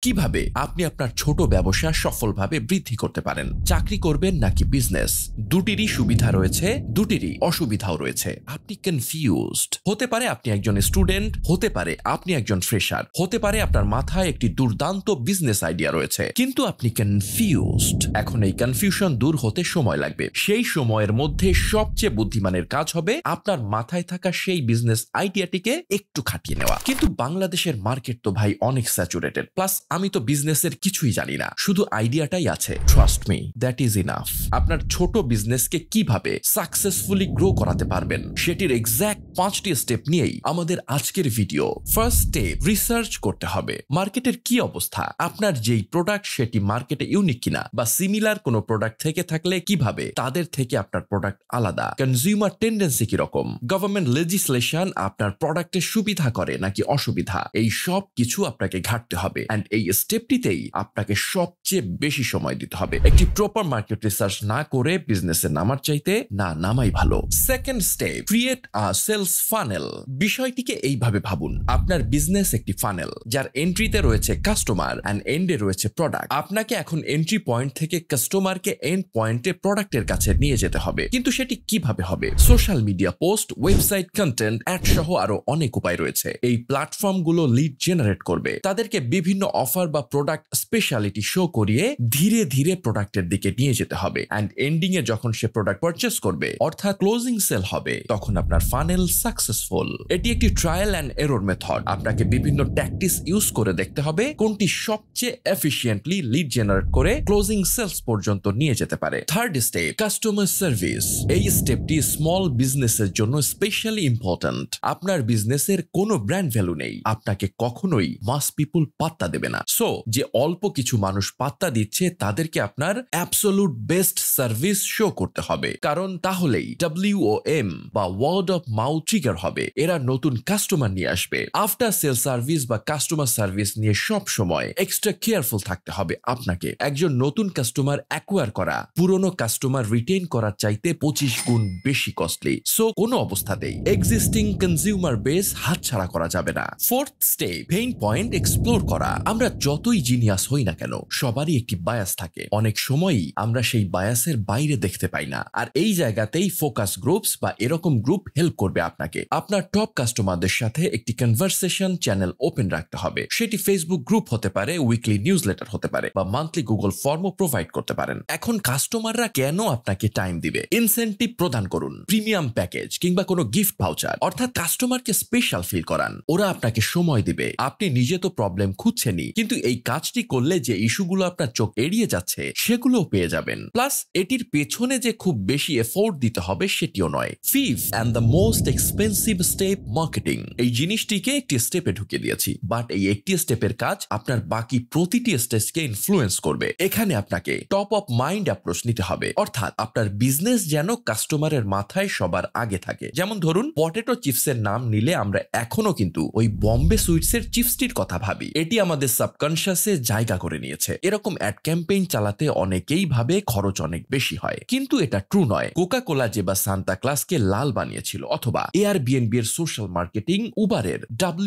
কিভাবে আপনি আপনার ছোট ব্যবসা সফলভাবে বৃদ্ধি করতে পারেন? চাকরি করবেন নাকি বিজনেস? দুটিরই সুবিধা রয়েছে, দুটিরই অসুবিধাও রয়েছে। আপনি কনফিউজড। হতে পারে আপনি একজন স্টুডেন্ট, হতে পারে আপনি একজন ফ্রেশার, হতে পারে আপনার মাথায় একটি দুর্দান্ত বিজনেস আইডিয়া রয়েছে, কিন্তু আপনি কনফিউজড। এখন এই কনফিউশন দূর হতে সময় লাগবে। সেই সময়ের মধ্যে সবচেয়ে বুদ্ধিমানের কাজ হবে আপনার মাথায় থাকা সেই বিজনেস আইডিয়াটিকে একটু খাটিয়ে নেওয়া। কিন্তু বাংলাদেশের মার্কেট তো ভাই অনেক স্যাচুরেটেড, প্লাস আমি তো বিজনেসের কিছুই জানি না, শুধু আইডিয়াটাই আছে। Trust me, that is enough. আপনার ছোট বিজনেসকে কিভাবে সাকসেসফুলি গ্রো করাতে পারবেন সেটির এক্স্যাক্ট 5টি স্টেপ নিয়েই আমাদের আজকের ভিডিও। ফার্স্ট স্টেপ, রিসার্চ করতে হবে মার্কেটের কি অবস্থা, আপনার যেই প্রোডাক্ট সেটি মার্কেটে ইউনিক কিনা, বা সিমিলার কোনো প্রোডাক্ট থেকে থাকলে কিভাবে তাদের থেকে আপনার প্রোডাক্ট আলাদা, কনজিউমার টেন্ডেন্সি কিরকম, গভর্নমেন্ট লেজিসলেশন আপনার প্রোডাক্টের সুবিধা করে নাকি অসুবিধা, এই সব কিছু আপনাকে ঘাটতে হবে। এন্ড এই স্টেপটিতেই আপনাকে সবচেয়ে বেশি সময় দিতে হবে। একটি প্রপার মার্কেট রিসার্চ না করে বিজনেসে নামার চাইতে না নামাই ভালো। Second step, create a sales funnel. বিষয়টিকে এইভাবে ভাবুন, আপনার বিজনেস একটি ফানেল, যার এন্ট্রিতে রয়েছে কাস্টমার এন্ড এন্ডে রয়েছে প্রোডাক্ট। আপনাকে এখন এন্ট্রি পয়েন্ট থেকে কাস্টমারকে এন্ড পয়েন্টে প্রোডাক্টের কাছে নিয়ে যেতে হবে। কিন্তু সেটি কিভাবে হবে? Social media post, website content, ad সহ আরো অনেক উপায় রয়েছে। এই প্ল্যাটফর্মগুলো লিড জেনারেট করবে, তাদেরকে বিভিন্ন অফার বা প্রোডাক্ট স্পেশালিটি শো করিয়ে ধীরে ধীরে প্রোডাক্টের দিকে নিয়ে যেতে হবে। এন্ড এন্ডিং এ যখন সে প্রোডাক্ট পারচেস করবে, অর্থাৎ ক্লোজিং সেল হবে, তখন আপনার ফানেল সাকসেসফুল। এটি একটি ট্রায়াল এন্ড এরর মেথড। আপনাকে বিভিন্ন ট্যাকটিক্স ইউজ করে দেখতে হবে কোনটি সবচেয়ে এফিশিয়েন্টলি লিড জেনারেট করে ক্লোজিং সেলস পর্যন্ত নিয়ে যেতে পারে। Third step, customer service. এই স্টেপটি স্মল বিজনেসের জন্য স্পেশালি ইম্পর্ট্যান্ট। আপনার বিজনেসের কোনো ব্র্যান্ড ভ্যালু নেই, আপনাকে কখনোই মাস পিপল পাত্তা দেবে না। সো যে অল্প কিছু মানুষ পাত্তা দিচ্ছে তাদেরকে আপনার অ্যাবসোলুট বেস্ট সার্ভিস শো করতে হবে, কারণ তাহলেই WOM বা ওয়ার্ড অফ মাউথ ট্রিগার হবে। এরা নতুন কাস্টমার নিয়ে আসবে। আফটার সেল সার্ভিস বা কাস্টমার সার্ভিস নিয়ে সব সময় এক্সট্রা কেয়ারফুল থাকতে হবে আপনাকে। একজন নতুন কাস্টমার অ্যাকোয়ার করা পুরনো কাস্টমার রিটেইন করার চাইতে 25 গুণ বেশি কস্টলি। সো কোনো অবস্থাতেই এক্সিস্টিং কনজিউমার বেস হাতছাড়া করা যাবে না। Fourth step, pain point explore করা। আমরা যতই জিনিয়াস হই না কেন, সবারই একটি বায়াস থাকে। অনেক সময়ই আমরা সেই বায়াসের বাইরে দেখতে পাই না, আর এই জায়গাতেই ফোকাস গ্রুপস বা এরকম গ্রুপ হেল্প করবে আপনাকে। আপনার টপ কাস্টমারদের সাথে একটি কনভারসেশন চ্যানেল ওপেন রাখতে হবে। সেটি ফেসবুক গ্রুপ হতে পারে, উইকলি নিউজ লেটার হতে পারে, বা মান্থলি গুগল ফর্মও প্রোভাইড করতে পারেন। এখন কাস্টমাররা কেন আপনাকে টাইম দিবে? ইনসেন্টিভ প্রদান করুন, প্রিমিয়াম প্যাকেজ কিংবা কোনো গিফট ভাউচার, অর্থাৎ কাস্টমারকে স্পেশাল ফিল করান। ওরা আপনাকে সময় দিবে। আপনি নিজে তো প্রবলেম খুঁজছেনই, কিন্তু এই কাজটি করলে যে ইস্যুগুলো আপনার চোখ এড়িয়ে যাচ্ছে সেগুলোও পেয়ে যাবেন। প্লাস এটির পেছনে যে খুব বেশি এফোর্ট দিতে হবে সেটিও নয়। Fifth and the most expensive step, marketing. এই জিনিসটিকে একটি স্টেপে ঢুকিয়ে দিয়েছি, বাট এই একটি স্টেপের কাজ আপনার বাকি প্রতিটি স্টেজকে ইনফ্লুয়েন্স করবে। এখানে আপনাকে টপ অফ মাইন্ড অ্যাপ্রোচ নিতে হবে, অর্থাৎ আপনার বিজনেস যেন কাস্টমারের মাথায় সবার আগে থাকে। যেমন ধরুন, পটেটো চিপসের নাম নিলে আমরা এখনো কিন্তু ওই বম্বে সুইটসের চিপসটির কথা ভাবি। এটি আমাদের সাবকনশিয়াসে জায়গা করে নিয়েছে। এরকম অ্যাড ক্যাম্পেইন চালাতে অনেকেই ভাবে খরচ অনেক বেশি হয়, কিন্তু এটা ট্রু নয়। কোকা কোলা যে বা সান্তা ক্লাসকে লাল বানিয়েছিল, অথবা এয়ারবিএনবি এর সোশ্যাল মার্কেটিং, উবারের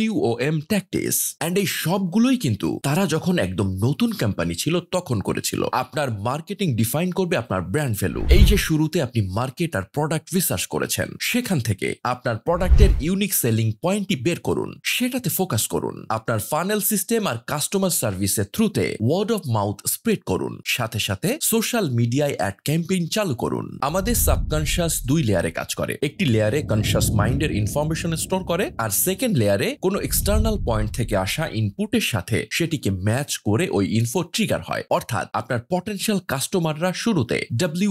WOM ট্যাকটিক্স, এন্ড এই সবগুলোই কিন্তু তারা যখন একদম নতুন কোম্পানি ছিল তখন করেছিল। আপনার মার্কেটিং ডিফাইন করবে আপনার ব্র্যান্ড ভ্যালু। এই যে শুরুতে আপনি মার্কেট আর প্রোডাক্ট রিসার্চ করেছেন, সেখান থেকে আপনার প্রোডাক্টের ইউনিক সেলিং পয়েন্টটি বের করুন, সেটাতে ফোকাস করুন। আপনার ফানেল সিস্টেম আর কাস্টমার সার্ভিসের থ্রুতে ওয়ার্ড অফ মাউথ স্প্রেড করুন, সাথে সাথে সোশ্যাল মিডিয়ায় অ্যাড ক্যাম্পেইন চালু করুন। আমাদের সাবকনশিয়াস দুই লেয়ারে কাজ করে। একটি লেয়ারে কনশিয়াস মাইন্ডের ইনফরমেশন স্টোর করে, আর সেকেন্ড লেয়ারে কোনো এক্সটার্নাল পয়েন্ট থেকে আসা ইনপুটের সাথে সেটিকে ম্যাচ করে ওই ইনফো ট্রিগার হয়। অর্থাৎ আপনার পটেনশিয়াল কাস্টমাররা শুরুতে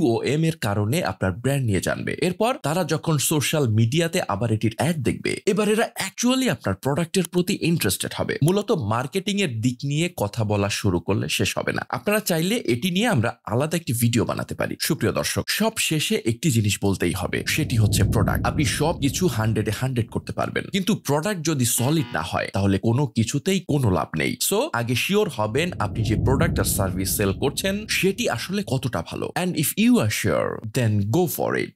WOM এর কারণে আপনার ব্র্যান্ড নিয়ে জানবে। এরপর তারা যখন সোশ্যাল মিডিয়াতে আবার এটির অ্যাড দেখবে, এবার এরা অ্যাকচুয়ালি আপনার প্রোডাক্টের প্রতি ইন্টারেস্টেড হবে। মূলত মার্কেটিং এর দিক নিয়ে কথা বলা শুরু করলে শেষ হবে না। আপনারা চাইলে এটি নিয়ে আমরা আলাদা একটি ভিডিও বানাতে পারি। সুপ্রিয় দর্শক, সব শেষে একটি জিনিস বলতেই হবে, সেটি হচ্ছে প্রোডাক্ট। আপনি সব কিছু 100-এ 100 করতে পারবেন, কিন্তু প্রোডাক্ট যদি সলিড না হয় তাহলে কোনো কিছুতেই কোনো লাভ নেই। সো আগে শিওর হবেন আপনি যে প্রোডাক্ট আর সার্ভিস সেল করছেন সেটি আসলে কতটা ভালো। And if you are sure, then go for it.